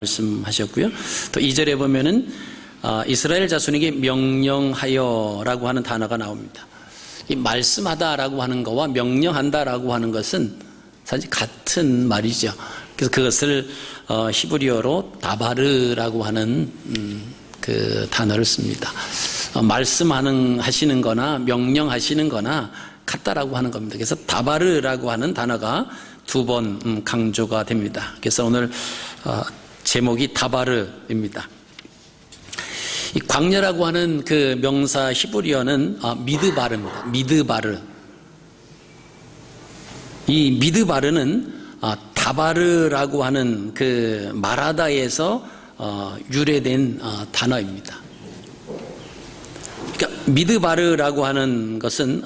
말씀하셨고요. 또 2절에 보면은 이스라엘 자손에게 명령하여라고 하는 단어가 나옵니다. 이 말씀하다라고 하는 것과 명령한다라고 하는 것은 사실 같은 말이죠. 그래서 그것을 히브리어로 다바르라고 하는 그 단어를 씁니다. 하시는 거나 명령하시는 거나 같다라고 하는 겁니다. 그래서 다바르라고 하는 단어가 두 번 강조가 됩니다. 그래서 오늘 제목이 다바르입니다. 이 광야라고 하는 그 명사 히브리어는 미드바르입니다. 미드바르. 이 미드바르는 다바르라고 하는 그 말하다에서 유래된 단어입니다. 그러니까 미드바르라고 하는 것은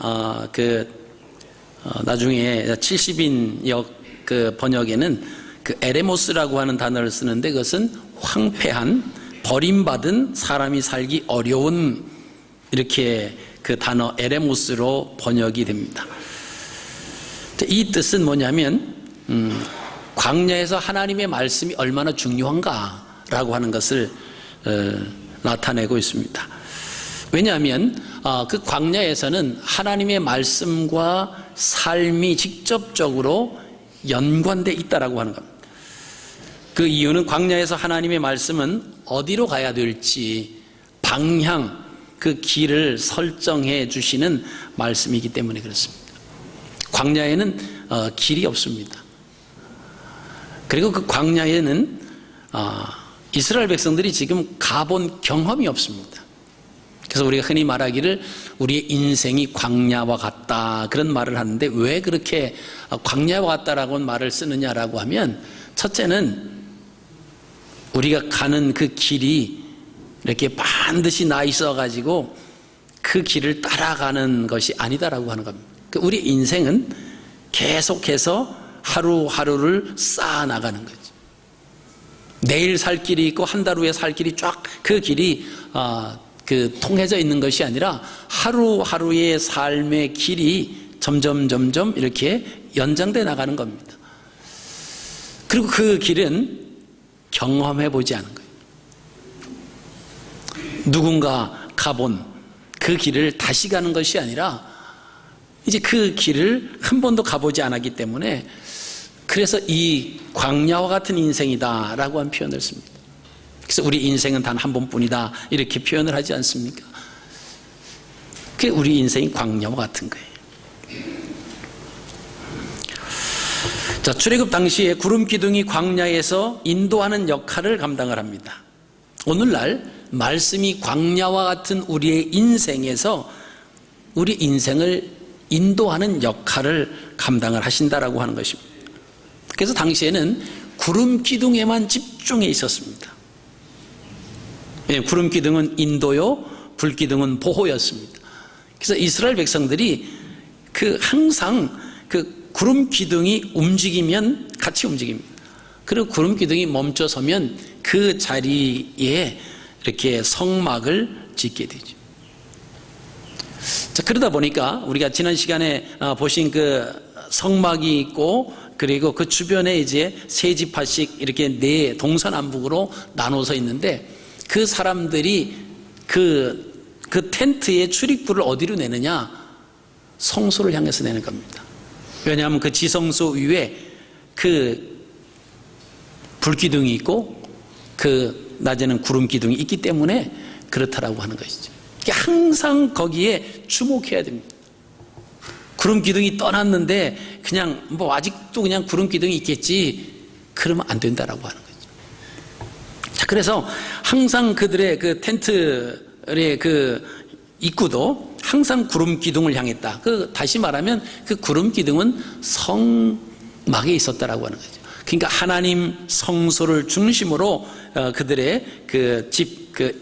나중에 70인역 그 번역에는 그 에레모스라고 하는 단어를 쓰는데 그것은 황폐한, 버림받은, 사람이 살기 어려운, 이렇게 그 단어 에레모스로 번역이 됩니다. 이 뜻은 뭐냐면 광야에서 하나님의 말씀이 얼마나 중요한가라고 하는 것을 나타내고 있습니다. 왜냐하면 그 광야에서는 하나님의 말씀과 삶이 직접적으로 연관되어 있다라고 하는 겁니다. 그 이유는 광야에서 하나님의 말씀은 어디로 가야 될지 방향, 그 길을 설정해 주시는 말씀이기 때문에 그렇습니다. 광야에는 길이 없습니다. 그리고 그 광야에는 이스라엘 백성들이 지금 가본 경험이 없습니다. 그래서 우리가 흔히 말하기를 우리의 인생이 광야와 같다, 그런 말을 하는데 왜 그렇게 광야와 같다라고 말을 쓰느냐라고 하면, 첫째는 우리가 가는 그 길이 이렇게 반드시 나 있어 가지고 그 길을 따라가는 것이 아니다라고 하는 겁니다. 우리 인생은 계속해서 하루하루를 쌓아 나가는 거죠. 내일 살 길이 있고 한 달 후에 살 길이 쫙 그 길이 통해져 있는 것이 아니라 하루하루의 삶의 길이 점점 이렇게 연장돼 나가는 겁니다. 그리고 그 길은 경험해 보지 않은 거예요. 누군가 가본 그 길을 다시 가는 것이 아니라 이제 그 길을 한 번도 가보지 않았기 때문에, 그래서 이 광야와 같은 인생이다라고 한 표현을 씁니다. 그래서 우리 인생은 단 한 번뿐이다, 이렇게 표현을 하지 않습니까? 그게 우리 인생이 광야와 같은 거예요. 자, 출애굽 당시에 구름 기둥이 광야에서 인도하는 역할을 감당을 합니다. 오늘날 말씀이 광야와 같은 우리의 인생에서 우리 인생을 인도하는 역할을 감당을 하신다라고 하는 것입니다. 그래서 당시에는 구름 기둥에만 집중해 있었습니다. 구름 기둥은 인도요, 불 기둥은 보호였습니다. 그래서 이스라엘 백성들이 항상 구름 기둥이 움직이면 같이 움직입니다. 그리고 구름 기둥이 멈춰서면 그 자리에 이렇게 성막을 짓게 되죠. 자, 그러다 보니까 우리가 지난 시간에 보신 그 성막이 있고, 그리고 그 주변에 이제 세 지파씩 이렇게 네 동서남북으로 나눠서 있는데, 그 사람들이 그 텐트의 출입구를 어디로 내느냐? 성소를 향해서 내는 겁니다. 왜냐하면 그 지성소 위에 그 불기둥이 있고 그 낮에는 구름 기둥이 있기 때문에 그렇다라고 하는 것이죠. 항상 거기에 주목해야 됩니다. 구름 기둥이 떠났는데 그냥 아직도 그냥 구름 기둥이 있겠지, 그러면 안 된다라고 하는 거죠. 자, 그래서 항상 그들의 그 텐트의 그 입구도 항상 구름 기둥을 향했다. 다시 말하면 그 구름 기둥은 성막에 있었다라고 하는 거죠. 그러니까 하나님 성소를 중심으로 그들의 그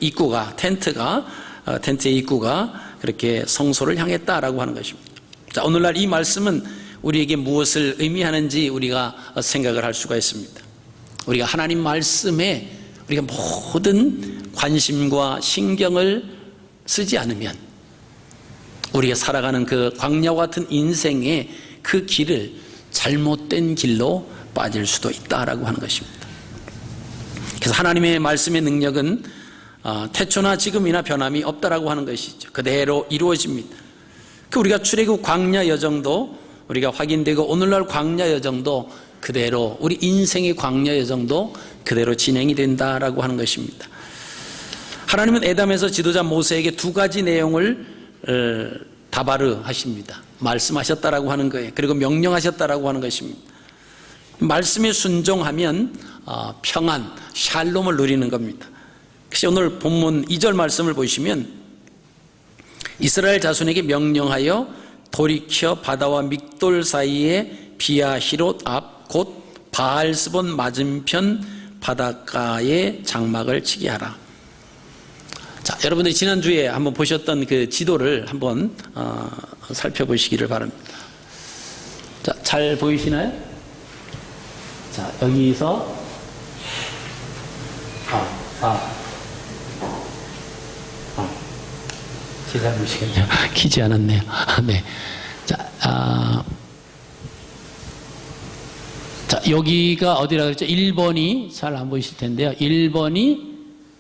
입구가, 텐트의 입구가 그렇게 성소를 향했다라고 하는 것입니다. 자, 오늘날 이 말씀은 우리에게 무엇을 의미하는지 우리가 생각을 할 수가 있습니다. 우리가 하나님 말씀에 우리가 모든 관심과 신경을 쓰지 않으면 우리가 살아가는 그 광야와 같은 인생의 그 길을 잘못된 길로 빠질 수도 있다라고 하는 것입니다. 그래서 하나님의 말씀의 능력은 태초나 지금이나 변함이 없다라고 하는 것이죠. 그대로 이루어집니다. 우리가 출애굽 광야 여정도 우리가 확인되고 오늘날 광야 여정도 그대로 우리 인생의 광야 여정도 그대로 진행이 된다라고 하는 것입니다. 하나님은 에담에서 지도자 모세에게 두 가지 내용을 다바르 하십니다. 말씀하셨다라고 하는 거예요. 그리고 명령하셨다라고 하는 것입니다. 말씀에 순종하면 평안, 샬롬을 누리는 겁니다. 그래서 오늘 본문 2절 말씀을 보시면 이스라엘 자손에게 명령하여 돌이켜 바다와 믹돌 사이에 비아히롯 앞 곧 바알스본 맞은편 바닷가에 장막을 치게 하라. 자, 여러분들이 지난주에 한번 보셨던 그 지도를 한번 살펴보시기를 바랍니다. 자, 잘 보이시나요? 자, 여기서 잘 보시겠네요. 키지 않았네요. 네. 자, 자, 여기가 어디라고 그랬죠? 1번이 잘 안 보이실 텐데요. 1번이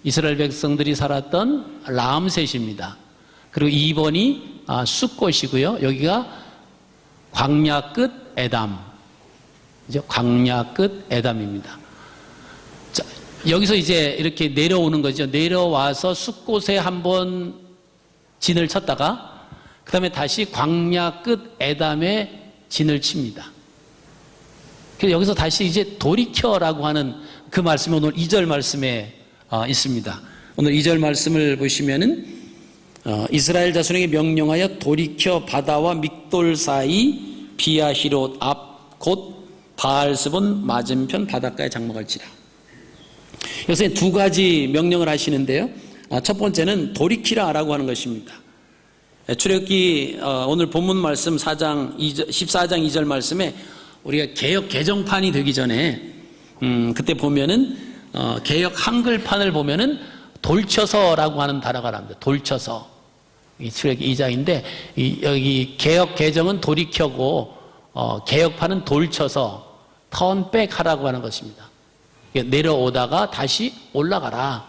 이스라엘 백성들이 살았던 람셋입니다. 그리고 2번이 숫곳이고요. 여기가 광야 끝 에담. 그죠? 광야 끝 에담입니다. 자, 여기서 이제 이렇게 내려오는 거죠. 내려와서 숫곳에 한번 진을 쳤다가 그 다음에 다시 광야 끝 에담에 진을 칩니다. 그래서 여기서 다시 이제 돌이켜라고 하는 그 말씀이 오늘 2절 말씀에 있습니다. 오늘 2절 말씀을 보시면은 이스라엘 자손에게 명령하여 돌이켜 바다와 믹돌 사이 비아히롯 앞 곧 바알스본 맞은편 바닷가에 장막을 치라. 여기서 두 가지 명령을 하시는데요. 첫 번째는 돌이키라라고 하는 것입니다. 출애굽기 오늘 본문 말씀 14장 2절 말씀에 우리가 개역 개정판이 되기 전에 그때 보면은 개역 한글판을 보면은 돌쳐서라고 하는 단어가 나옵니다. 돌쳐서. 이 출애굽기 2장인데 여기 개역 개정은 돌이켜고 개역판은 돌쳐서 턴백 하라고 하는 것입니다. 내려오다가 다시 올라가라.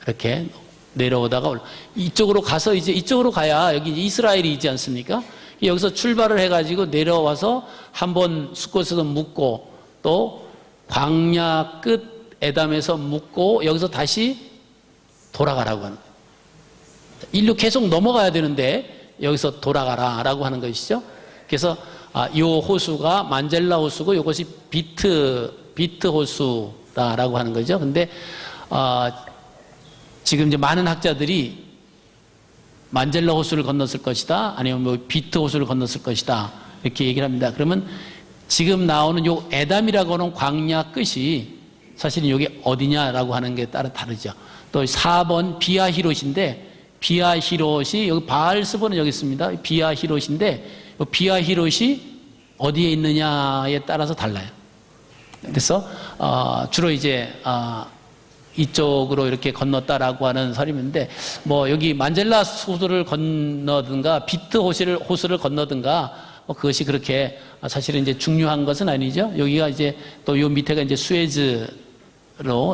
이렇게 내려오다가 이쪽으로 가서 이제 이쪽으로 가야 여기 이스라엘이 있지 않습니까? 여기서 출발을 해가지고 내려와서 한번 숫곳에서 묵고 또 광야 끝 에담에서 묵고 여기서 다시 돌아가라고 하는 거예요. 일로 계속 넘어가야 되는데 여기서 돌아가라라고 하는 것이죠. 그래서 이 호수가 만젤라 호수고 이것이 비트 호수다라고 하는 거죠. 근데 지금 이제 많은 학자들이 만젤라 호수를 건넜을 것이다, 아니면 뭐 비트 호수를 건넜을 것이다 이렇게 얘기를 합니다. 그러면 지금 나오는 요 에담이라고 하는 광야 끝이 사실은 여기 어디냐라고 하는 게 따라 다르죠. 또 4번 비아히롯인데 비아히롯이 여기 바알스본은 여기 있습니다. 비아히롯인데 비아히롯이 어디에 있느냐에 따라서 달라요. 그래서 주로 이제 이쪽으로 이렇게 건넜다라고 하는 설임인데 뭐 여기 만젤라 호수를 건너든가 비트 호수를 건너든가 그것이 그렇게 사실은 이제 중요한 것은 아니죠. 여기가 이제 또 요 밑에가 이제 수에즈로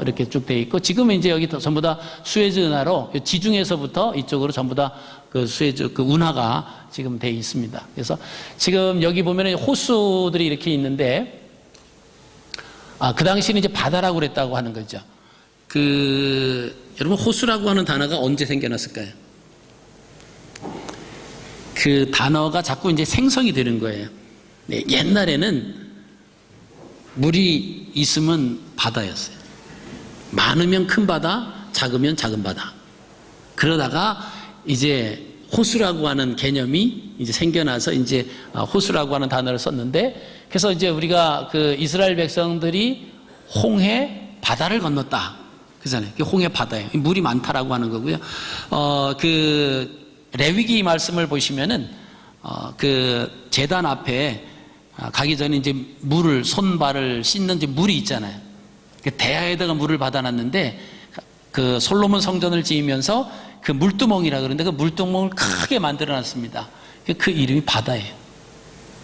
이렇게 쭉 돼 있고 지금은 이제 여기 전부 다 수에즈 운하로 지중해에서부터 이쪽으로 전부 다 그 수에즈 그 운하가 지금 돼 있습니다. 그래서 지금 여기 보면은 호수들이 이렇게 있는데 그 당시는 이제 바다라고 그랬다고 하는 거죠. 여러분 호수라고 하는 단어가 언제 생겨났을까요? 그 단어가 자꾸 이제 생성이 되는 거예요. 네, 옛날에는 물이 있으면 바다였어요. 많으면 큰 바다, 작으면 작은 바다. 그러다가 이제 호수라고 하는 개념이 이제 생겨나서 이제 호수라고 하는 단어를 썼는데 그래서 이제 우리가 그 이스라엘 백성들이 홍해 바다를 건넜다. 그잖아요. 홍해 바다예요. 물이 많다라고 하는 거고요. 그 레위기 말씀을 보시면은 그 제단 앞에 가기 전에 이제 물을 손발을 씻는 이제 물이 있잖아요. 대야에다가 물을 받아놨는데 그 솔로몬 성전을 지으면서 그 물두멍이라 그러는데 그 물두멍을 크게 만들어놨습니다. 그 이름이 바다예요.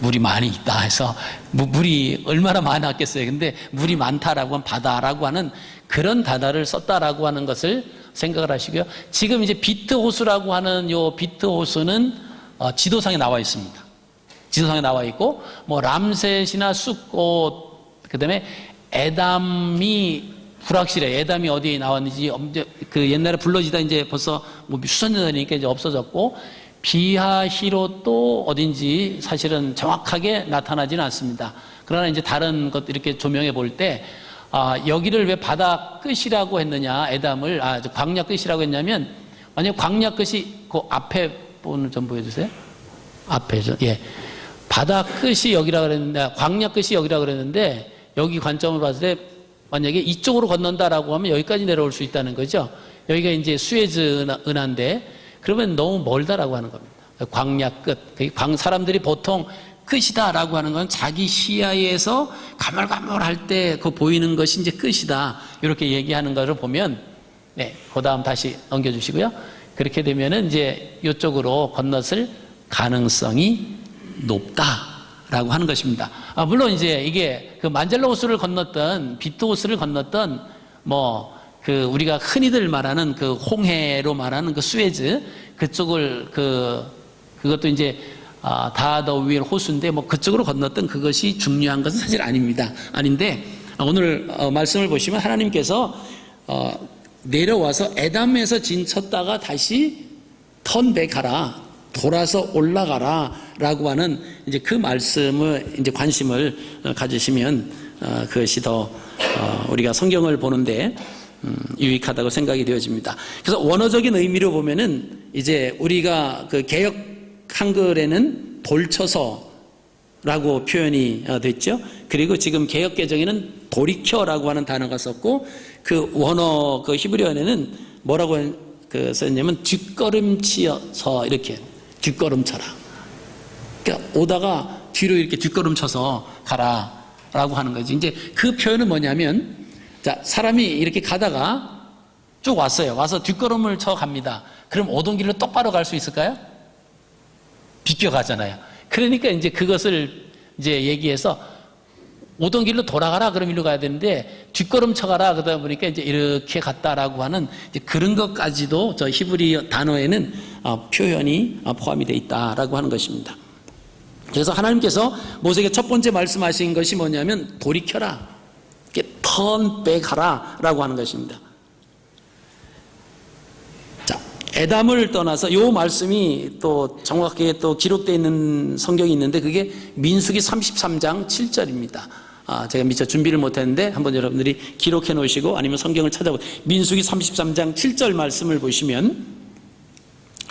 물이 많이 있다 해서 물이 얼마나 많았겠어요. 근데 물이 많다라고 하면 바다라고 하는 그런 단어를 썼다라고 하는 것을 생각을 하시고요. 지금 이제 비트 호수라고 하는 요 비트 호수는 지도상에 나와 있습니다. 지도상에 나와 있고, 뭐 람셋이나 숫꽃, 그다음에 에담이 불확실해. 에담이 어디에 나왔는지 그 옛날에 불러지다 이제 벌써 뭐 수천 년 전이니까 이제 없어졌고, 비하히롯도 어딘지 사실은 정확하게 나타나지는 않습니다. 그러나 이제 다른 것 이렇게 조명해 볼 때, 여기를 왜 바다 끝이라고 했느냐, 에담을, 광야 끝이라고 했냐면, 만약 광야 끝이 그 앞에 부분을 좀 보여주세요. 앞에죠. 예. 바다 끝이 여기라고 그랬는데, 광야 끝이 여기라고 그랬는데, 여기 관점을 봤을 때, 만약에 이쪽으로 건넌다라고 하면 여기까지 내려올 수 있다는 거죠. 여기가 이제 수에즈 은하인데, 그러면 너무 멀다라고 하는 겁니다. 광야 끝. 사람들이 보통 끝이다라고 하는 건 자기 시야에서 가물가물할 때 그 보이는 것이 이제 끝이다. 이렇게 얘기하는 것을 보면, 네, 그 다음 다시 넘겨주시고요. 그렇게 되면은 이제 이쪽으로 건넜을 가능성이 높다라고 하는 것입니다. 물론 이제 이게 그 만젤로 호수를 건넜던, 비트 호수를 건넜던, 우리가 흔히들 말하는 그 홍해로 말하는 그 수에즈, 그쪽을 그것도 이제 다 위에 호수인데 그쪽으로 건넜던 그것이 중요한 것은 사실 아닙니다. 아닌데 오늘 말씀을 보시면 하나님께서 내려와서 에담에서 진쳤다가 다시 턴백하라, 돌아서 올라가라 라고 하는 이제 그 말씀을 이제 관심을 가지시면 그것이 더 우리가 성경을 보는데 유익하다고 생각이 되어집니다. 그래서 원어적인 의미로 보면은 이제 우리가 그 개역 한글에는 돌쳐서라고 표현이 됐죠. 그리고 지금 개역 개정에는 돌이켜라고 하는 단어가 썼고, 그 원어 그 히브리어에는 뭐라고 썼냐면 뒷걸음치어서, 이렇게 뒷걸음쳐라. 그러니까 오다가 뒤로 이렇게 뒷걸음쳐서 가라라고 하는 거지. 이제 그 표현은 뭐냐면, 자, 사람이 이렇게 가다가 쭉 왔어요. 와서 뒷걸음을 쳐 갑니다. 그럼 오던 길로 똑바로 갈 수 있을까요? 비껴가잖아요. 그러니까 이제 그것을 이제 얘기해서 오던 길로 돌아가라, 그럼 일로 가야 되는데 뒷걸음 쳐가라, 그러다 보니까 이제 이렇게 갔다라고 하는 이제 그런 것까지도 저 히브리 단어에는 표현이 포함이 되어 있다라고 하는 것입니다. 그래서 하나님께서 모세에게 첫 번째 말씀하신 것이 뭐냐면 돌이켜라, 턴백하라 라고 하는 것입니다. 자, 에담을 떠나서 이 말씀이 또 정확하게 또 기록되어 있는 성경이 있는데 그게 민수기 33장 7절입니다. 제가 미처 준비를 못했는데 한번 여러분들이 기록해 놓으시고 아니면 성경을 찾아보고 민수기 33장 7절 말씀을 보시면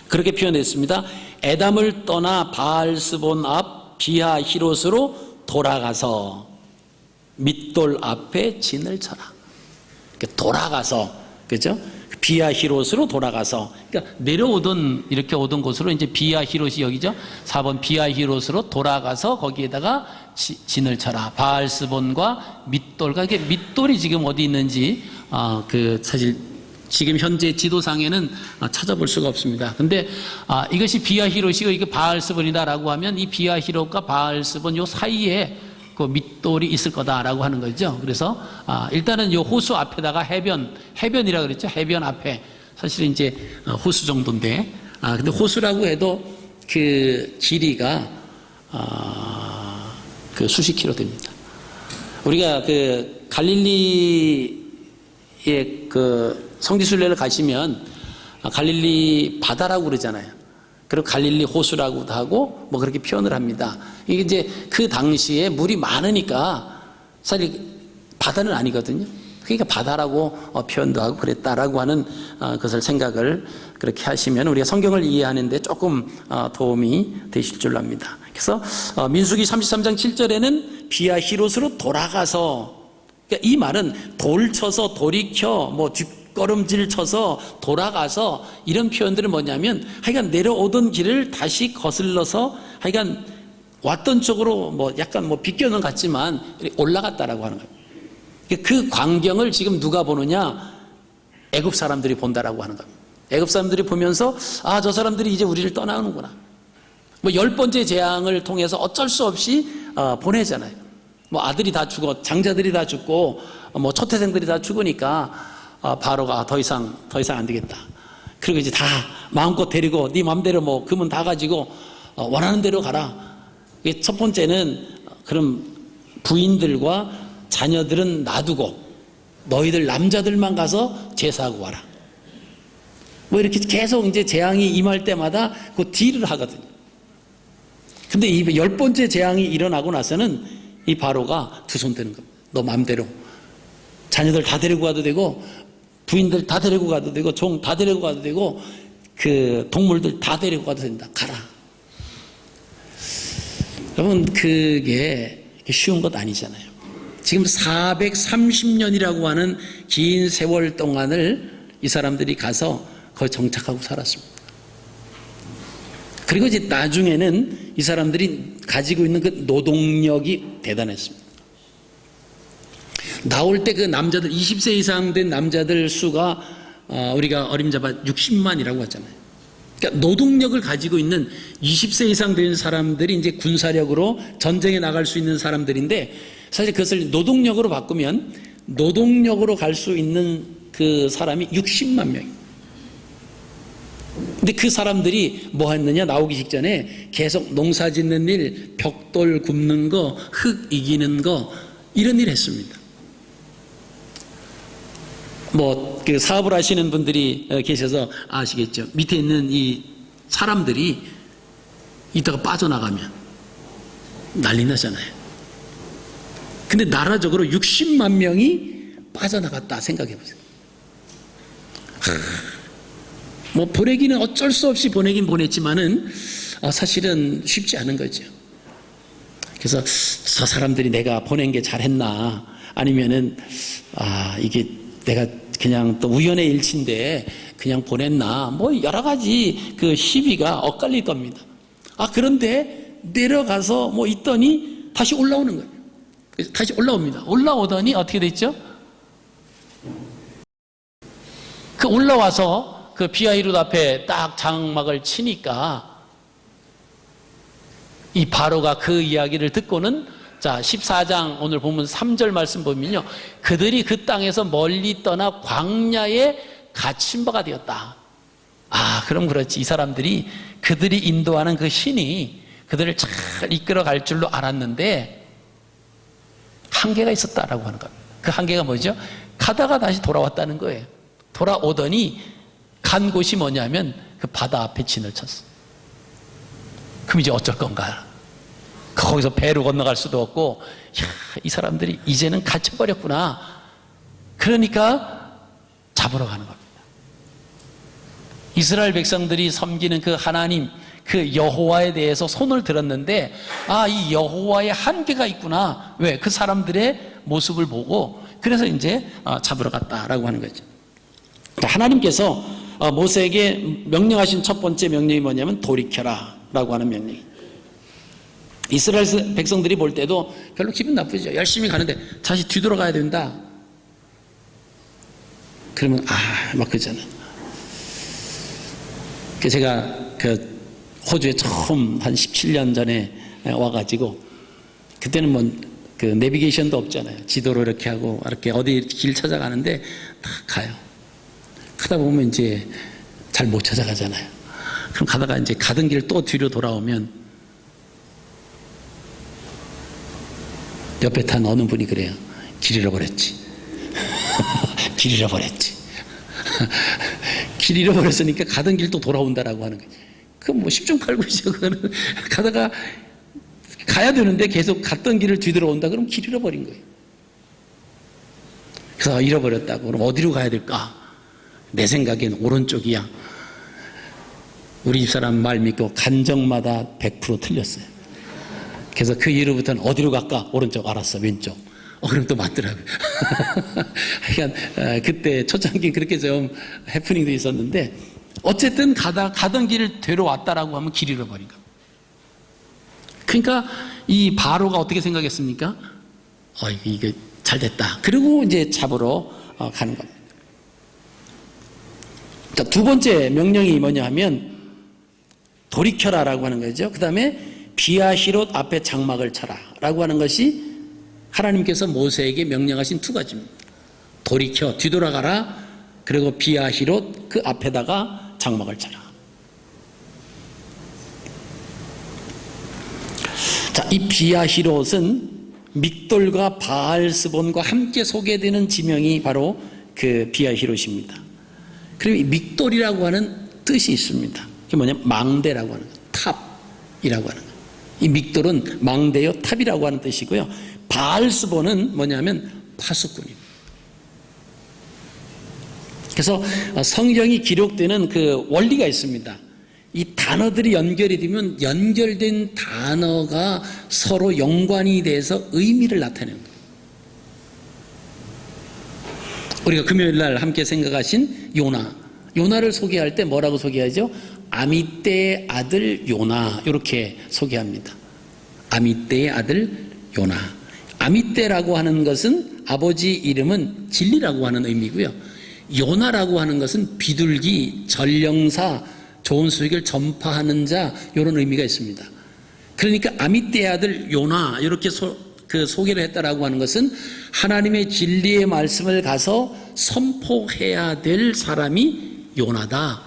그렇게 표현했습니다. 에담을 떠나 바알스본 앞 비하히롯으로 돌아가서 밋돌 앞에 진을 쳐라. 그러니까 돌아가서, 그죠? 비하히롯으로 돌아가서, 그러니까 내려오던, 이렇게 오던 곳으로 이제 비하히롯이 여기죠? 4번 비하히롯으로 돌아가서 거기에다가 진을 쳐라. 바알스본과 밋돌과, 이게 밋돌이 지금 어디 있는지, 사실 지금 현재 지도상에는 찾아볼 수가 없습니다. 근데, 이것이 비하히롯이고 이게 바알스본이다라고 하면 이 비하히롯과 바알스본 요 사이에 그 밑돌이 있을 거다라고 하는 거죠. 그래서 일단은 요 호수 앞에다가 해변이라 그랬죠. 해변 앞에 사실은 이제 호수 정도인데, 근데 호수라고 해도 그 길이가 그 수십 킬로 됩니다. 우리가 그 갈릴리의 그 성지순례를 가시면 갈릴리 바다라고 그러잖아요. 그리고 갈릴리 호수라고도 하고 그렇게 표현을 합니다. 이게 이제 그 당시에 물이 많으니까 사실 바다는 아니거든요. 그러니까 바다라고 표현도 하고 그랬다라고 하는 것을 생각을 그렇게 하시면 우리가 성경을 이해하는데 조금 도움이 되실 줄 압니다. 그래서 민수기 33장 7절에는 비하히롯으로 돌아가서, 그러니까 이 말은 돌쳐서 돌이켜 뒷걸음질 쳐서 돌아가서 이런 표현들은 뭐냐면 하여간 내려오던 길을 다시 거슬러서 하여간 왔던 쪽으로 약간 비껴는 같지만 올라갔다라고 하는 거예요. 그 광경을 지금 누가 보느냐? 애굽 사람들이 본다라고 하는 겁니다. 애굽 사람들이 보면서 저 사람들이 이제 우리를 떠나는구나. 10번째 재앙을 통해서 어쩔 수 없이 보내잖아요. 뭐 아들이 다 죽어, 장자들이 다 죽고 뭐 초태생들이 다 죽으니까 바로가 더 이상 안 되겠다. 그리고 이제 다 마음껏 데리고 네 마음대로 뭐 금은 다 가지고 원하는 대로 가라. 이게 첫 번째는 그럼 부인들과 자녀들은 놔두고 너희들 남자들만 가서 제사하고 와라. 뭐 이렇게 계속 이제 재앙이 임할 때마다 그 딜을 하거든요. 근데 이 10번째 재앙이 일어나고 나서는 이 바로가 두 손 드는 겁니다. 너 마음대로 자녀들 다 데리고 가도 되고 부인들 다 데리고 가도 되고 종 다 데리고 가도 되고 그 동물들 다 데리고 가도 된다. 가라. 여러분 그게 쉬운 것 아니잖아요. 지금 430년이라고 하는 긴 세월 동안을 이 사람들이 가서 거기 정착하고 살았습니다. 그리고 이제 나중에는 이 사람들이 가지고 있는 그 노동력이 대단했습니다. 나올 때 그 남자들 20세 이상 된 남자들 수가 우리가 어림잡아 60만이라고 하잖아요. 그러니까 노동력을 가지고 있는 20세 이상 된 사람들이 이제 군사력으로 전쟁에 나갈 수 있는 사람들인데 사실 그것을 노동력으로 바꾸면 노동력으로 갈 수 있는 그 사람이 60만 명입니다. 근데 그 사람들이 뭐 했느냐? 나오기 직전에 계속 농사 짓는 일, 벽돌 굽는 거, 흙 이기는 거 이런 일 했습니다. 뭐 그 사업을 하시는 분들이 계셔서 아시겠죠. 밑에 있는 이 사람들이 이따가 빠져나가면 난리 나잖아요. 근데 나라적으로 60만 명이 빠져나갔다 생각해 보세요. 뭐 보내기는 어쩔 수 없이 보내긴 보냈지만은 사실은 쉽지 않은 거죠. 그래서 저 사람들이 내가 보낸 게 잘했나 아니면은 이게 내가 그냥 또 우연의 일치인데 그냥 보냈나 뭐 여러 가지 그 시비가 엇갈릴 겁니다. 그런데 내려가서 뭐 있더니 다시 올라오는 거예요. 다시 올라옵니다. 올라오더니 어떻게 됐죠? 그 올라와서 그 비아히롯 앞에 딱 장막을 치니까 이 바로가 그 이야기를 듣고는 자 14장 오늘 보면 3절 말씀 보면요. 그들이 그 땅에서 멀리 떠나 광야에 갇힌 바가 되었다. 그럼 그렇지. 이 사람들이 그들이 인도하는 그 신이 그들을 잘 이끌어 갈 줄로 알았는데 한계가 있었다라고 하는 겁니다. 그 한계가 뭐죠? 가다가 다시 돌아왔다는 거예요. 돌아오더니 간 곳이 뭐냐면 그 바다 앞에 진을 쳤어. 그럼 이제 어쩔 건가? 거기서 배로 건너갈 수도 없고, 이 사람들이 이제는 갇혀버렸구나. 그러니까 잡으러 가는 겁니다. 이스라엘 백성들이 섬기는 그 하나님, 그 여호와에 대해서 손을 들었는데, 이 여호와의 한계가 있구나. 왜? 그 사람들의 모습을 보고, 그래서 이제 잡으러 갔다라고 하는 거죠. 하나님께서 모세에게 명령하신 첫 번째 명령이 뭐냐면 돌이켜라 라고 하는 명령이. 이스라엘 백성들이 볼 때도 별로 기분 나쁘죠. 열심히 가는데 다시 뒤돌아가야 된다. 그러면 막 그러잖아요. 제가 그 호주에 처음 한 17년 전에 와가지고 그때는 뭐 그 내비게이션도 없잖아요. 지도로 이렇게 하고 이렇게 어디 길 찾아가는데 딱 가요. 가다 보면 이제 잘 못 찾아가잖아요. 그럼 가다가 이제 가던 길 또 뒤로 돌아오면 옆에 탄 어느 분이 그래요. 길 잃어버렸지. 길 잃어버렸지. 길 잃어버렸으니까 가던 길 또 돌아온다라고 하는 거지. 그건 뭐 10중 8구죠. 그거는 가다가 가야 되는데 계속 갔던 길을 뒤돌아온다 그러면 길 잃어버린 거예요. 그래서 잃어버렸다고. 그럼 어디로 가야 될까? 내 생각엔 오른쪽이야. 우리 집사람 말 믿고 간정마다 100% 틀렸어요. 그래서 그 이후부터는 어디로 갈까? 오른쪽. 알았어. 왼쪽. 그럼 또 맞더라고요. 그러니까 그때 초창기 그렇게 좀 해프닝도 있었는데 어쨌든 가던 길을 되러왔다라고 하면 길 잃어버린 거예요. 그러니까 이 바로가 어떻게 생각했습니까? 이게 잘 됐다. 그리고 이제 잡으러 가는 겁니다. 자, 두 번째 명령이 뭐냐 하면 돌이켜라라고 하는 거죠. 그 다음에 비아히롯 앞에 장막을 쳐라 라고 하는 것이 하나님께서 모세에게 명령하신 두 가지입니다. 돌이켜 뒤돌아가라. 그리고 비아히롯 그 앞에다가 장막을 쳐라. 자, 이 비아히롯은 믹돌과 바알스본과 함께 소개되는 지명이 바로 그 비아히롯입니다. 그리고 이 믹돌이라고 하는 뜻이 있습니다. 그게 뭐냐면 망대라고 하는 거예요. 탑이라고 하는 거예요. 이 믹돌은 망대요 탑이라고 하는 뜻이고요. 바알스본은 뭐냐면 파수꾼입니다. 그래서 성경이 기록되는 그 원리가 있습니다. 이 단어들이 연결이 되면 연결된 단어가 서로 연관이 돼서 의미를 나타내는 거예요. 우리가 금요일 날 함께 생각하신 요나를 소개할 때 뭐라고 소개하죠? 아미떼의 아들 요나, 이렇게 소개합니다. 아미떼의 아들 요나. 아미떼라고 하는 것은 아버지 이름은 진리라고 하는 의미고요. 요나라고 하는 것은 비둘기, 전령사, 좋은 소식을 전파하는 자, 이런 의미가 있습니다. 그러니까 아미떼의 아들 요나 이렇게 소개를 했다라고 하는 것은 하나님의 진리의 말씀을 가서 선포해야 될 사람이 요나다.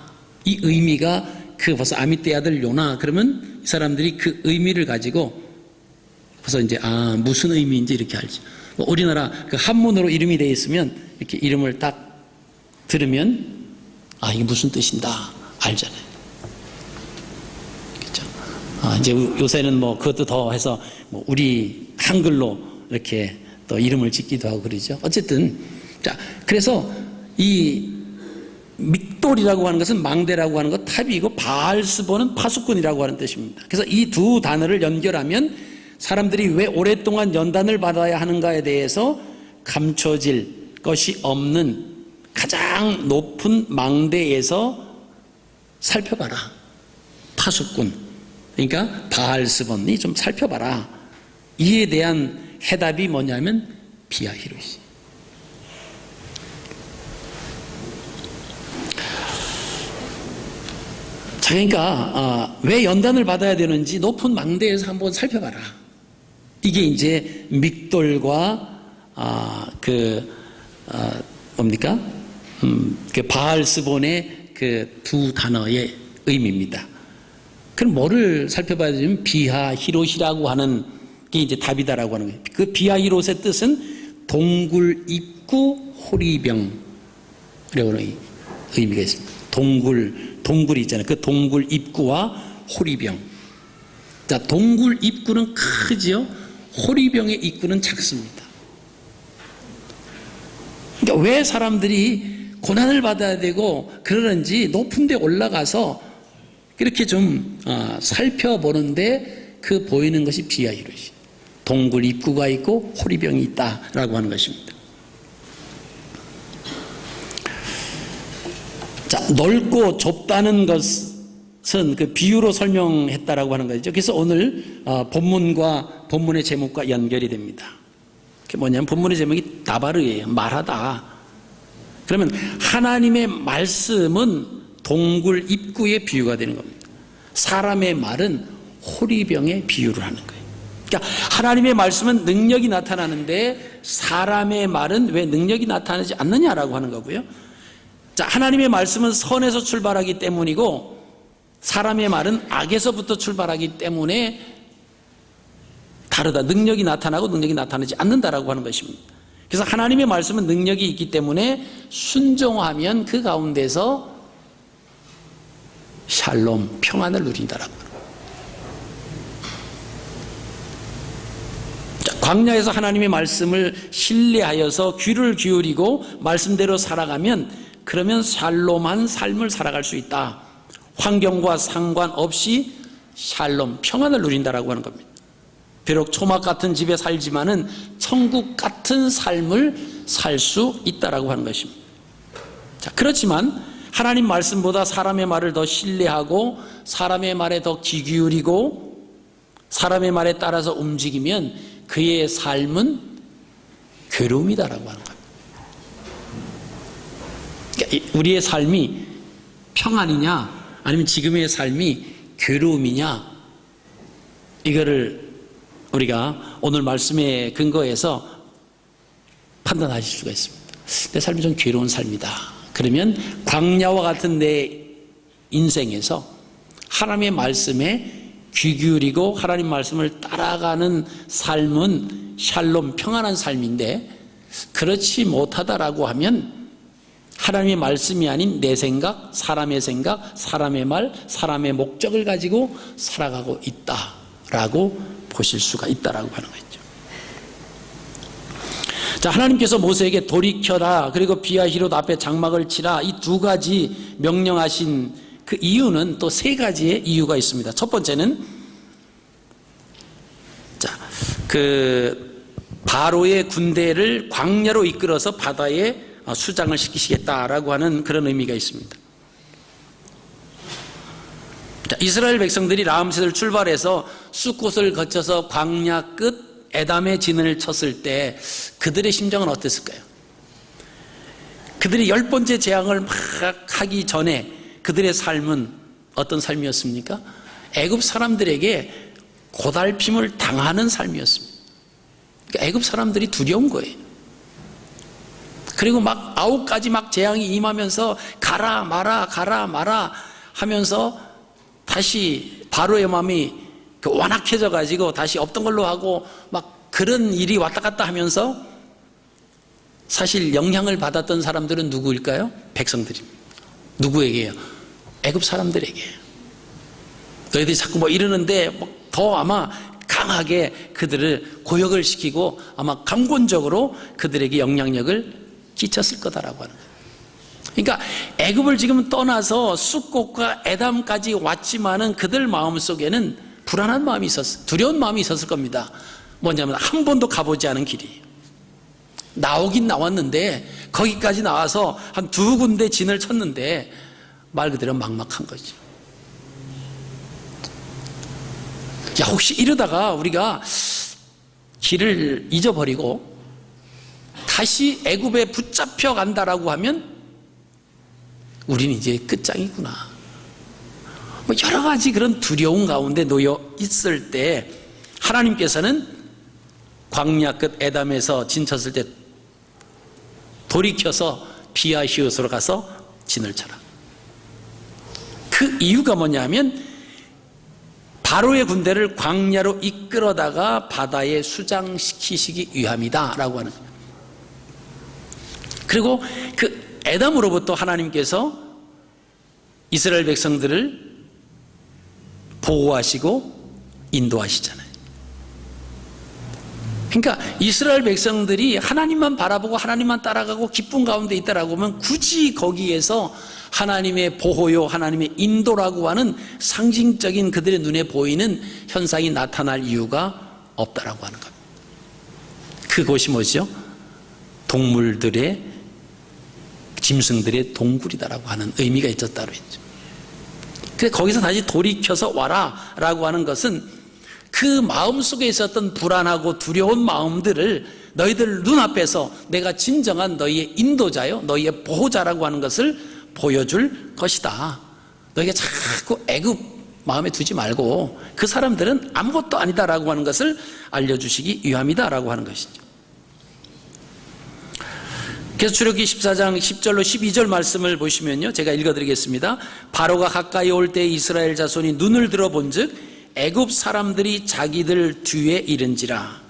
이 의미가 벌써 아미떼의 아들 요나 그러면 이 사람들이 그 의미를 가지고 벌써 이제 무슨 의미인지 이렇게 알죠. 우리나라 그 한문으로 이름이 되어 있으면 이렇게 이름을 딱 들으면 이게 무슨 뜻인다 알잖아요. 그렇죠? 이제 요새는 뭐 그것도 더 해서 뭐 우리 한글로 이렇게 또 이름을 짓기도 하고 그러죠. 어쨌든 자 그래서 이 믹돌이라고 하는 것은 망대라고 하는 것 탑이고 바알스본은 파수꾼이라고 하는 뜻입니다. 그래서 이 두 단어를 연결하면 사람들이 왜 오랫동안 연단을 받아야 하는가에 대해서 감춰질 것이 없는 가장 높은 망대에서 살펴봐라. 파수꾼, 그러니까 바알스본이 좀 살펴봐라. 이에 대한 해답이 뭐냐면 비아히롯이. 자, 그러니까 왜 연단을 받아야 되는지 높은 망대에서 한번 살펴봐라. 이게 이제 믹돌과 뭡니까? 그 바알스본의 그 두 단어의 의미입니다. 그럼 뭐를 살펴봐야 되냐면 비하히롯이라고 하는 게 이제 답이다라고 하는 거예요. 그 비하히롯의 뜻은 동굴 입구 호리병이라고 하는 의미가 있습니다. 동굴이 있잖아요. 그 동굴 입구와 호리병. 자, 동굴 입구는 크지요. 호리병의 입구는 작습니다. 그러니까 왜 사람들이 고난을 받아야 되고 그러는지 높은 데 올라가서 이렇게 좀 살펴보는데 그 보이는 것이 비하히롯이. 동굴 입구가 있고 호리병이 있다라고 하는 것입니다. 자, 넓고 좁다는 것은 그 비유로 설명했다라고 하는 거죠. 그래서 오늘 본문의 제목과 연결이 됩니다. 그게 뭐냐면 본문의 제목이 다바르예요. 말하다. 그러면 하나님의 말씀은 동굴 입구의 비유가 되는 겁니다. 사람의 말은 호리병의 비유를 하는 거예요. 그러니까 하나님의 말씀은 능력이 나타나는데 사람의 말은 왜 능력이 나타나지 않느냐라고 하는 거고요. 자, 하나님의 말씀은 선에서 출발하기 때문이고 사람의 말은 악에서부터 출발하기 때문에 다르다. 능력이 나타나고 능력이 나타나지 않는다라고 하는 것입니다. 그래서 하나님의 말씀은 능력이 있기 때문에 순종하면 그 가운데서 샬롬, 평안을 누린다라고 합니다. 광야에서 하나님의 말씀을 신뢰하여서 귀를 기울이고 말씀대로 살아가면 그러면 샬롬한 삶을 살아갈 수 있다. 환경과 상관없이 샬롬, 평안을 누린다라고 하는 겁니다. 비록 초막 같은 집에 살지만은 천국 같은 삶을 살 수 있다라고 하는 것입니다. 자, 그렇지만 하나님 말씀보다 사람의 말을 더 신뢰하고 사람의 말에 더 귀 기울이고 사람의 말에 따라서 움직이면 그의 삶은 괴로움이다라고 하는 겁니다. 그러니까 우리의 삶이 평안이냐 아니면 지금의 삶이 괴로움이냐 이거를 우리가 오늘 말씀의 근거에서 판단하실 수가 있습니다. 내 삶이 좀 괴로운 삶이다. 그러면 광야와 같은 내 인생에서 하나님의 말씀에 귀 기울이고 하나님 말씀을 따라가는 삶은 샬롬, 평안한 삶인데, 그렇지 못하다라고 하면 하나님의 말씀이 아닌 내 생각, 사람의 말, 사람의 목적을 가지고 살아가고 있다라고 보실 수가 있다라고 하는 거죠. 자, 하나님께서 모세에게 돌이켜라, 그리고 비와 히롯 앞에 장막을 치라, 이 두 가지 명령하신 그 이유는 또 세 가지의 이유가 있습니다. 첫 번째는, 자, 바로의 군대를 광야로 이끌어서 바다에 수장을 시키시겠다라고 하는 그런 의미가 있습니다. 자, 이스라엘 백성들이 라암셋을 출발해서 숫곳을 거쳐서 광야 끝 에담의 진을 쳤을 때 그들의 심정은 어땠을까요? 그들이 10번째 재앙을 막 하기 전에 그들의 삶은 어떤 삶이었습니까? 애굽 사람들에게 고달핌을 당하는 삶이었습니다. 그러니까 애굽 사람들이 두려운 거예요. 그리고 막 9가지 막 재앙이 임하면서 가라 마라 하면서 다시 바로의 마음이 완악해져 가지고 다시 없던 걸로 하고 막 그런 일이 왔다 갔다 하면서 사실 영향을 받았던 사람들은 누구일까요? 백성들입니다. 누구에게요? 애굽 사람들에게요. 너희들이 자꾸 뭐 이러는데 더 아마 강하게 그들을 고역을 시키고 아마 강권적으로 그들에게 영향력을 끼쳤을 거다라고 하는 거예요. 그러니까 애굽을 지금 떠나서 숫곳과 에담까지 왔지만은 그들 마음속에는 불안한 마음이 있었어요. 두려운 마음이 있었을 겁니다. 뭐냐면 한 번도 가보지 않은 길이에요. 나오긴 나왔는데 거기까지 나와서 한 2군데 진을 쳤는데 말 그대로 막막한 거죠. 야, 혹시 이러다가 우리가 길을 잊어버리고 다시 애굽에 붙잡혀 간다라고 하면 우리는 이제 끝장이구나. 뭐 여러 가지 그런 두려움 가운데 놓여 있을 때 하나님께서는 광야 끝 에담에서 진 쳤을 때 돌이켜서 비아 히옷으로 가서 진을 쳐라. 그 이유가 뭐냐면 바로의 군대를 광야로 이끌어다가 바다에 수장시키시기 위함이다 라고 하는 거예요. 그리고 그 에담으로부터 하나님께서 이스라엘 백성들을 보호하시고 인도하시잖아요. 그러니까 이스라엘 백성들이 하나님만 바라보고 하나님만 따라가고 기쁨 가운데 있다라고 하면 굳이 거기에서 하나님의 보호요, 하나님의 인도라고 하는 상징적인 그들의 눈에 보이는 현상이 나타날 이유가 없다라고 하는 겁니다. 그곳이 뭐죠? 동물들의, 짐승들의 동굴이다라고 하는 의미가 있었다고 했죠. 그래서 거기서 다시 돌이켜서 와라 라고 하는 것은 그 마음속에 있었던 불안하고 두려운 마음들을 너희들 눈앞에서 내가 진정한 너희의 인도자요, 너희의 보호자라고 하는 것을 보여줄 것이다. 너희가 자꾸 애굽 마음에 두지 말고 그 사람들은 아무것도 아니다라고 하는 것을 알려주시기 위함이다라고 하는 것이죠. 그래서 출애굽기 14장 10절로 12절 말씀을 보시면요, 제가 읽어드리겠습니다. 바로가 가까이 올 때 이스라엘 자손이 눈을 들어본 즉 애굽 사람들이 자기들 뒤에 이른지라.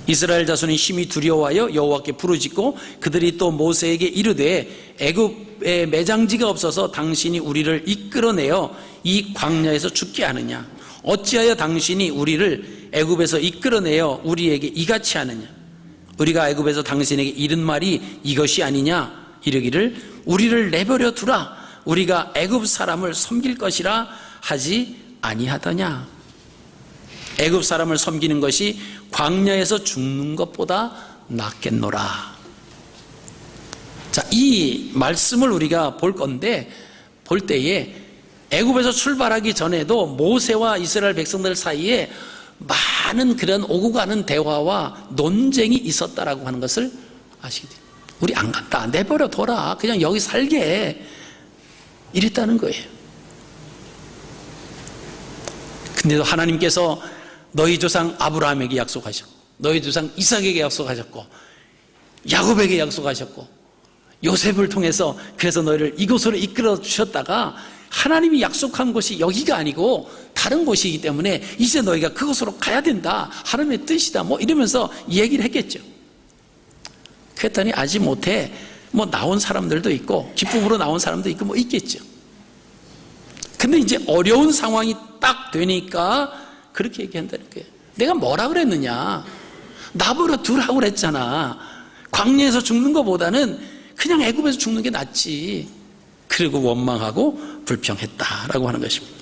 이스라엘 자손이 심히 두려워하여 여호와께 부르짖고 그들이 또 모세에게 이르되 애굽에 매장지가 없어서 당신이 우리를 이끌어내어 이 광야에서 죽게 하느냐? 어찌하여 당신이 우리를 애굽에서 이끌어내어 우리에게 이같이 하느냐? 우리가 애굽에서 당신에게 이른 말이 이것이 아니냐? 이르기를 우리를 내버려 두라. 우리가 애굽 사람을 섬길 것이라 하지 아니하더냐? 애굽 사람을 섬기는 것이 광야에서 죽는 것보다 낫겠노라. 자, 이 말씀을 우리가 볼 건데, 볼 때에 애굽에서 출발하기 전에도 모세와 이스라엘 백성들 사이에 많은 그런 오고 가는 대화와 논쟁이 있었다라고 하는 것을 아시게 돼요. 우리 안 간다, 내버려 둬라, 그냥 여기 살게, 이랬다는 거예요. 근데도 하나님께서 너희 조상 아브라함에게 약속하셨고, 너희 조상 이삭에게 약속하셨고, 야곱에게 약속하셨고, 요셉을 통해서 그래서 너희를 이곳으로 이끌어 주셨다가 하나님이 약속한 곳이 여기가 아니고 다른 곳이기 때문에 이제 너희가 그곳으로 가야 된다, 하나님의 뜻이다, 뭐 이러면서 얘기를 했겠죠. 그랬더니 아직 못해 뭐 나온 사람들도 있고 기쁨으로 나온 사람도 있고 뭐 있겠죠. 근데 이제 어려운 상황이 딱 되니까 그렇게 얘기한다는 거예요. 내가 뭐라 그랬느냐, 나보러 두라고 그랬잖아. 광야에서 죽는 것보다는 그냥 애굽에서 죽는 게 낫지. 그리고 원망하고 불평했다라고 하는 것입니다.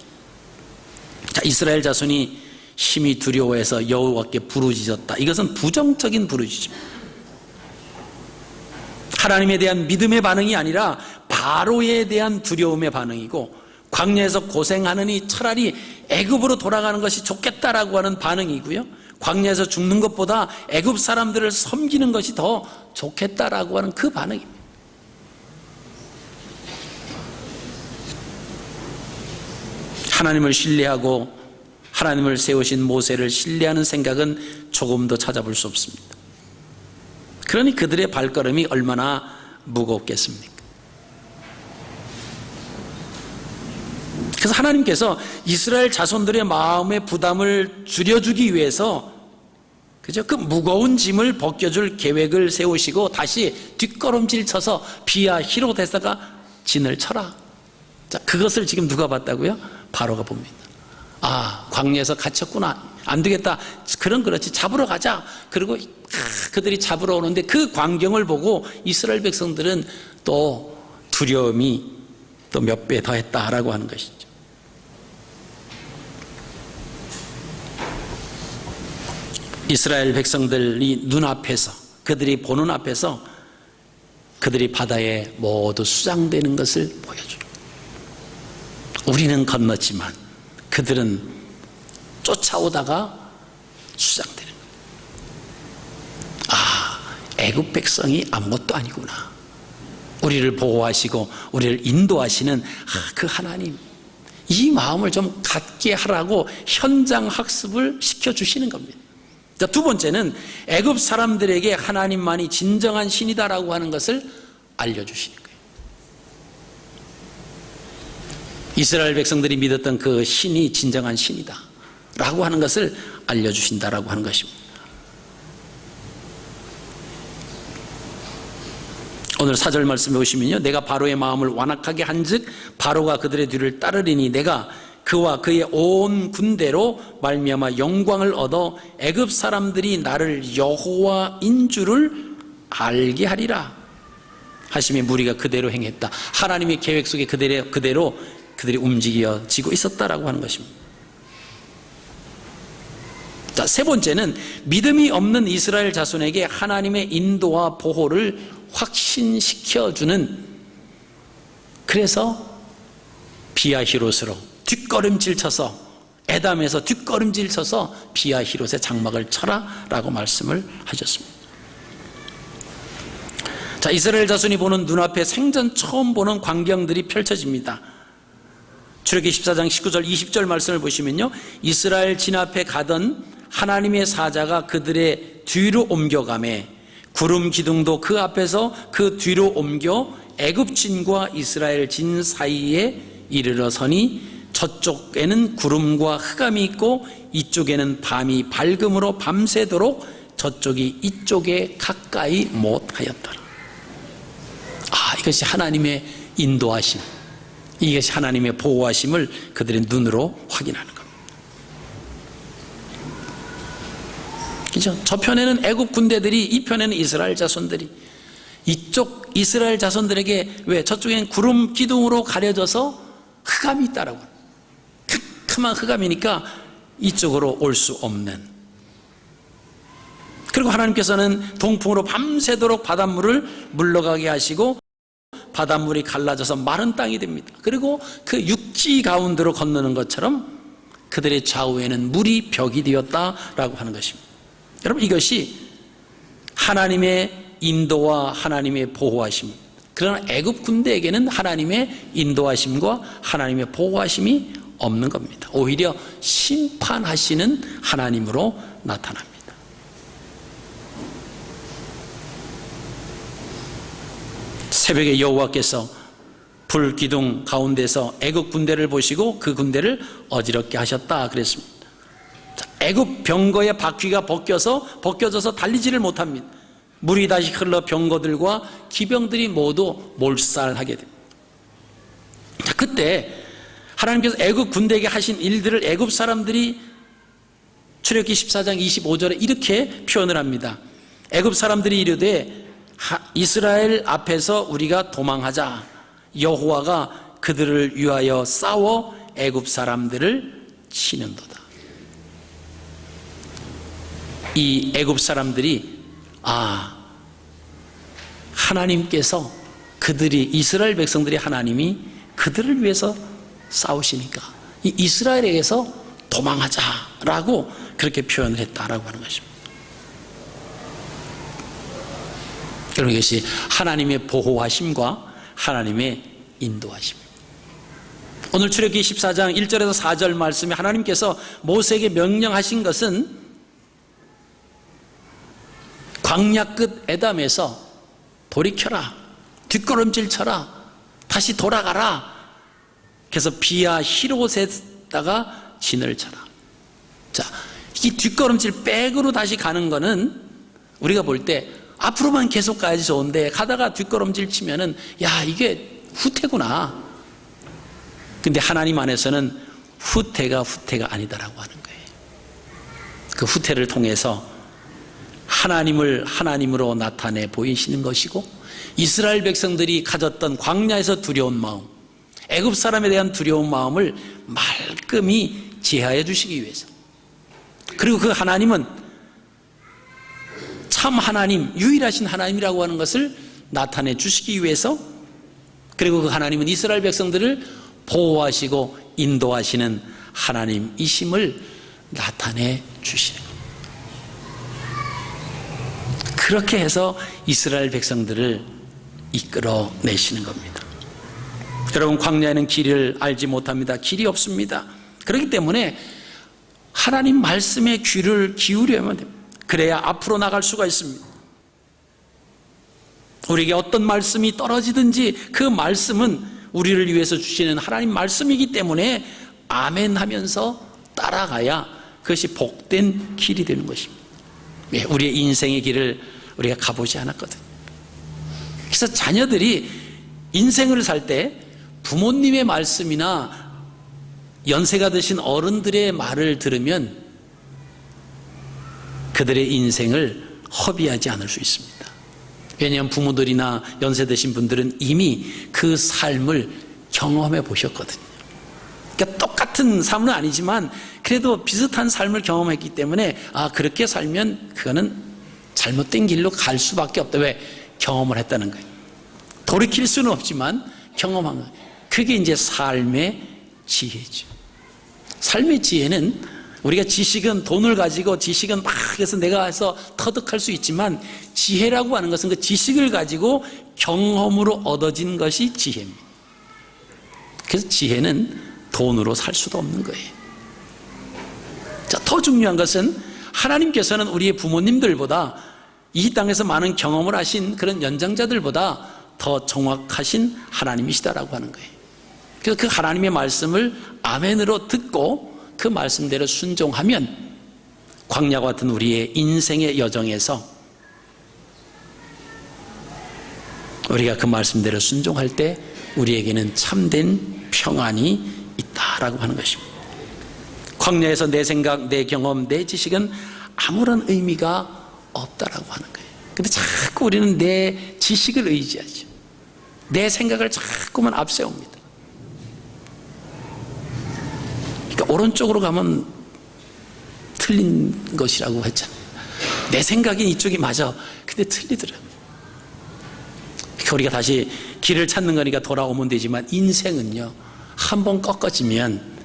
자, 이스라엘 자손이 심히 두려워해서 여호와께 부르짖었다. 이것은 부정적인 부르짖음, 하나님에 대한 믿음의 반응이 아니라 바로에 대한 두려움의 반응이고, 광야에서 고생하느니 차라리 애굽으로 돌아가는 것이 좋겠다라고 하는 반응이고요, 광야에서 죽는 것보다 애굽 사람들을 섬기는 것이 더 좋겠다라고 하는 그 반응입니다. 하나님을 신뢰하고 하나님을 세우신 모세를 신뢰하는 생각은 조금도 찾아볼 수 없습니다. 그러니 그들의 발걸음이 얼마나 무겁겠습니까? 그래서 하나님께서 이스라엘 자손들의 마음의 부담을 줄여주기 위해서 그죠? 그 무거운 짐을 벗겨줄 계획을 세우시고 다시 뒷걸음질 쳐서 비야 히롯에서가 진을 쳐라. 자, 그것을 지금 누가 봤다고요? 바로가 봅니다. 아, 광야에서 갇혔구나, 안 되겠다, 그렇지, 잡으러 가자. 그리고 그들이 잡으러 오는데 그 광경을 보고 이스라엘 백성들은 또 두려움이 또 몇 배 더했다라고 하는 것이죠. 이스라엘 백성들이 눈앞에서, 그들이 보는 앞에서 그들이 바다에 모두 수장되는 것을 보여줍니다. 우리는 건넜지만 그들은 쫓아오다가 수장되는 거예요. 아, 애굽 백성이 아무것도 아니구나. 우리를 보호하시고 우리를 인도하시는 그 하나님, 이 마음을 좀 갖게 하라고 현장 학습을 시켜주시는 겁니다. 자, 두 번째는 애굽 사람들에게 하나님만이 진정한 신이다라고 하는 것을 알려주시는 거예요. 이스라엘 백성들이 믿었던 그 신이 진정한 신이다 라고 하는 것을 알려주신다라고 하는 것입니다. 오늘 4절 말씀에 보시면요, 내가 바로의 마음을 완악하게 한즉 바로가 그들의 뒤를 따르리니 내가 그와 그의 온 군대로 말미암아 영광을 얻어 애굽 사람들이 나를 여호와인 줄을 알게 하리라 하시며 무리가 그대로 행했다. 하나님의 계획 속에 그대로 그들이 움직여지고 있었다라고 하는 것입니다. 자, 세 번째는 믿음이 없는 이스라엘 자손에게 하나님의 인도와 보호를 확신시켜주는, 그래서 비야히롯으로 뒷걸음질 쳐서, 에담에서 뒷걸음질 쳐서 비야히롯의 장막을 쳐라 라고 말씀을 하셨습니다. 자, 이스라엘 자손이 보는 눈앞에 생전 처음 보는 광경들이 펼쳐집니다. 출애굽기 14장 19절 20절 말씀을 보시면요, 이스라엘 진 앞에 가던 하나님의 사자가 그들의 뒤로 옮겨가매 구름 기둥도 그 앞에서 그 뒤로 옮겨 애굽 진과 이스라엘 진 사이에 이르러 서니 저쪽에는 구름과 흑암이 있고 이쪽에는 밤이 밝음으로 밤새도록 저쪽이 이쪽에 가까이 못하였더라. 아, 이것이 하나님의 인도하심, 이것이 하나님의 보호하심을 그들의 눈으로 확인하는 겁니다. 그죠? 저편에는 애굽 군대들이, 이 편에는 이스라엘 자손들이. 이쪽 이스라엘 자손들에게 왜 저쪽엔 구름 기둥으로 가려져서 흑암이 있다라고, 큼큼한 흑암이니까 이쪽으로 올 수 없는. 그리고 하나님께서는 동풍으로 밤새도록 바닷물을 물러가게 하시고 바닷물이 갈라져서 마른 땅이 됩니다. 그리고 그 육지 가운데로 건너는 것처럼 그들의 좌우에는 물이 벽이 되었다라고 하는 것입니다. 여러분, 이것이 하나님의 인도와 하나님의 보호하심입니다. 그러나 애굽 군대에게는 하나님의 인도하심과 하나님의 보호하심이 없는 겁니다. 오히려 심판하시는 하나님으로 나타납니다. 새벽에 여호와께서 불기둥 가운데서 애굽 군대를 보시고 그 군대를 어지럽게 하셨다 그랬습니다. 애굽 병거의 바퀴가 벗겨져서 달리지를 못합니다. 물이 다시 흘러 병거들과 기병들이 모두 몰살하게 됩니다. 그때 하나님께서 애굽 군대에게 하신 일들을 애굽 사람들이 출애굽기 14장 25절에 이렇게 표현을 합니다. 애굽 사람들이 이르되 이스라엘 앞에서 우리가 도망하자. 여호와가 그들을 위하여 싸워 애굽 사람들을 치는도다. 이 애굽 사람들이 하나님께서 이스라엘 백성들이 하나님이 그들을 위해서 싸우시니까 이 이스라엘에게서 도망하자라고 그렇게 표현을 했다라고 하는 것입니다. 그런 것이 하나님의 보호하심과 하나님의 인도하심입니다. 오늘 출애굽기 14장 1절에서 4절 말씀에 하나님께서 모세에게 명령하신 것은 광야 끝 에담에서 돌이켜라, 뒷걸음질 쳐라, 다시 돌아가라. 그래서 비야 히롯에다가 진을 쳐라. 자, 이 뒷걸음질 백으로 다시 가는 거는 우리가 볼 때 앞으로만 계속 가야지 좋은데 가다가 뒷걸음질 치면은 이게 후퇴구나. 근데 하나님 안에서는 후퇴가 아니다라고 하는 거예요. 그 후퇴를 통해서 하나님을 하나님으로 나타내 보이시는 것이고, 이스라엘 백성들이 가졌던 광야에서 두려운 마음, 애굽 사람에 대한 두려운 마음을 말끔히 제하해 주시기 위해서, 그리고 그 하나님은 참 하나님, 유일하신 하나님이라고 하는 것을 나타내 주시기 위해서, 그리고 그 하나님은 이스라엘 백성들을 보호하시고 인도하시는 하나님이심을 나타내 주시는 겁니다. 그렇게 해서 이스라엘 백성들을 이끌어내시는 겁니다. 여러분, 광야에는 길을 알지 못합니다. 길이 없습니다. 그렇기 때문에 하나님 말씀에 귀를 기울여야만 됩니다. 그래야 앞으로 나갈 수가 있습니다. 우리에게 어떤 말씀이 떨어지든지 그 말씀은 우리를 위해서 주시는 하나님 말씀이기 때문에 아멘 하면서 따라가야 그것이 복된 길이 되는 것입니다. 우리의 인생의 길을 우리가 가보지 않았거든요. 그래서 자녀들이 인생을 살 때 부모님의 말씀이나 연세가 드신 어른들의 말을 들으면 그들의 인생을 허비하지 않을 수 있습니다. 왜냐하면 부모들이나 연세 드신 분들은 이미 그 삶을 경험해 보셨거든요. 그러니까 똑같은 삶은 아니지만 그래도 비슷한 삶을 경험했기 때문에 그렇게 살면 그거는 잘못된 길로 갈 수밖에 없다. 왜? 경험을 했다는 거예요. 돌이킬 수는 없지만 경험한 거예요. 그게 이제 삶의 지혜죠. 삶의 지혜는 우리가 지식은 돈을 가지고 지식은 막 해서 내가 해서 터득할 수 있지만, 지혜라고 하는 것은 그 지식을 가지고 경험으로 얻어진 것이 지혜입니다. 그래서 지혜는 돈으로 살 수도 없는 거예요. 자, 더 중요한 것은 하나님께서는 우리의 부모님들보다 이 땅에서 많은 경험을 하신 그런 연장자들보다 더 정확하신 하나님이시다라고 하는 거예요. 그래서 그 하나님의 말씀을 아멘으로 듣고 그 말씀대로 순종하면 광야와 같은 우리의 인생의 여정에서 우리가 그 말씀대로 순종할 때 우리에게는 참된 평안이 있다라고 하는 것입니다. 광야에서 내 생각, 내 경험, 내 지식은 아무런 의미가 없다라고 하는 거예요. 근데 자꾸 우리는 내 지식을 의지하죠. 내 생각을 자꾸만 앞세웁니다. 그러니까 오른쪽으로 가면 틀린 것이라고 했잖아요. 내 생각이 이쪽이 맞아. 근데 틀리더라고요. 그러니까 우리가 다시 길을 찾는 거니까 돌아오면 되지만, 인생은요, 한번 꺾어지면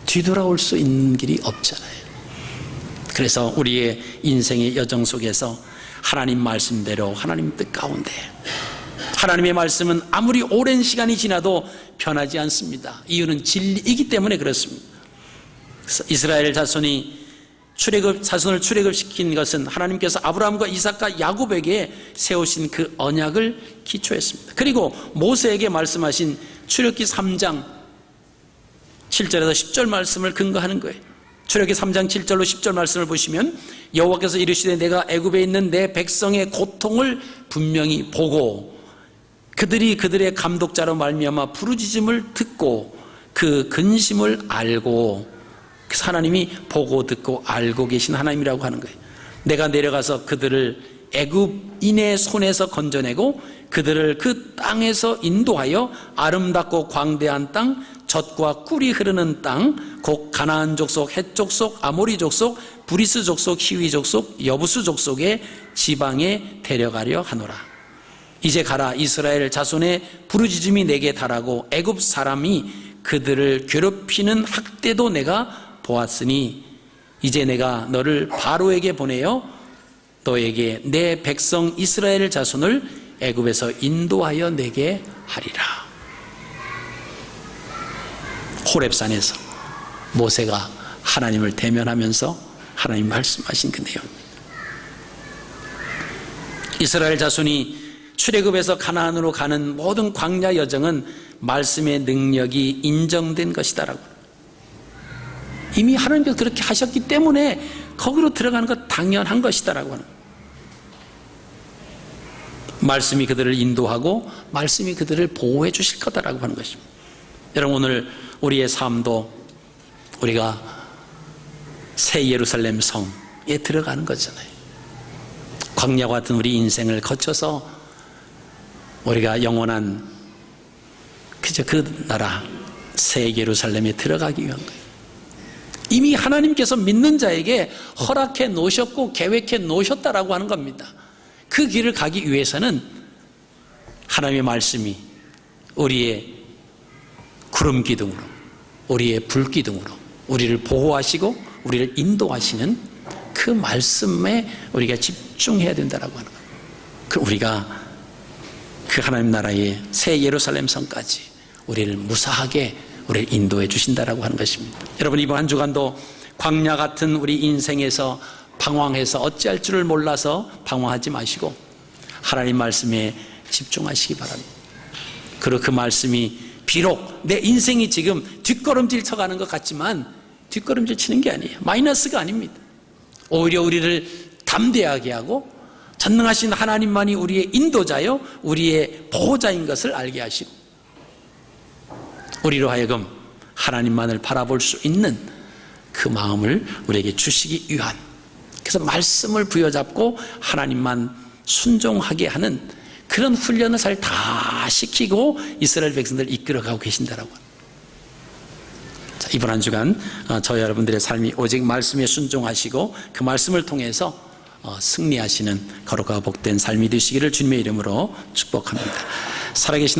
뒤돌아올 수 있는 길이 없잖아요. 그래서 우리의 인생의 여정 속에서 하나님 말씀대로 하나님 뜻 가운데 하나님의 말씀은 아무리 오랜 시간이 지나도 변하지 않습니다. 이유는 진리이기 때문에 그렇습니다. 이스라엘 자손이 자손을 출애굽시킨 것은 하나님께서 아브라함과 이삭과 야곱에게 세우신 그 언약을 기초했습니다. 그리고 모세에게 말씀하신 출애굽기 3장 7절에서 10절 말씀을 근거하는 거예요. 출애굽기 3장 7절로 10절 말씀을 보시면 여호와께서 이르시되 내가 애굽에 있는 내 백성의 고통을 분명히 보고 그들이 그들의 감독자로 말미암아 부르짖음을 듣고 그 근심을 알고, 그래서 하나님이 보고 듣고 알고 계신 하나님이라고 하는 거예요. 내가 내려가서 그들을 애굽인의 손에서 건져내고 그들을 그 땅에서 인도하여 아름답고 광대한 땅, 젖과 꿀이 흐르는 땅, 곧 가나안 족속, 헷 족속, 아모리 족속, 브리스 족속, 히위 족속, 여부수 족속의 지방에 데려가려 하노라. 이제 가라. 이스라엘 자손의 부르짖음이 내게 달하고 애굽 사람이 그들을 괴롭히는 학대도 내가 보았으니 이제 내가 너를 바로에게 보내어 너에게 내 백성 이스라엘 자손을 애굽에서 인도하여 내게 하리라. 호렙산에서 모세가 하나님을 대면하면서 하나님 말씀하신 그 내용. 이스라엘 자손이 출애굽에서 가나안으로 가는 모든 광야 여정은 말씀의 능력이 인정된 것이다라고. 이미 하나님께서 그렇게 하셨기 때문에 거기로 들어가는 것 당연한 것이다라고 하는. 말씀이 그들을 인도하고 말씀이 그들을 보호해 주실 거다라고 하는 것입니다. 여러분, 오늘 우리의 삶도 우리가 새 예루살렘 성에 들어가는 거잖아요. 광야와 같은 우리 인생을 거쳐서 우리가 영원한 그저 그 나라 새 예루살렘에 들어가기 위한 거예요. 이미 하나님께서 믿는 자에게 허락해 놓으셨고 계획해 놓으셨다라고 하는 겁니다. 그 길을 가기 위해서는 하나님의 말씀이 우리의 구름 기둥으로, 우리의 불 기둥으로 우리를 보호하시고 우리를 인도하시는 그 말씀에 우리가 집중해야 된다라고 하는 거예요. 그럼 우리가 그 하나님 나라의 새 예루살렘 성까지 우리를 무사하게 우리를 인도해 주신다라고 하는 것입니다. 여러분, 이번 한 주간도 광야 같은 우리 인생에서 방황해서 어찌할 줄을 몰라서 방황하지 마시고 하나님 말씀에 집중하시기 바랍니다. 그리고 그 말씀이 비록 내 인생이 지금 뒷걸음질 쳐가는 것 같지만 뒷걸음질 치는 게 아니에요. 마이너스가 아닙니다. 오히려 우리를 담대하게 하고 전능하신 하나님만이 우리의 인도자요 우리의 보호자인 것을 알게 하시고 우리로 하여금 하나님만을 바라볼 수 있는 그 마음을 우리에게 주시기 위한, 그래서 말씀을 부여잡고 하나님만 순종하게 하는 그런 훈련을 잘 다 시키고 이스라엘 백성들을 이끌어가고 계신다라고. 자, 이번 한 주간 저희 여러분들의 삶이 오직 말씀에 순종하시고 그 말씀을 통해서 승리하시는 거룩하고 복된 삶이 되시기를 주님의 이름으로 축복합니다. 살아계신 아버지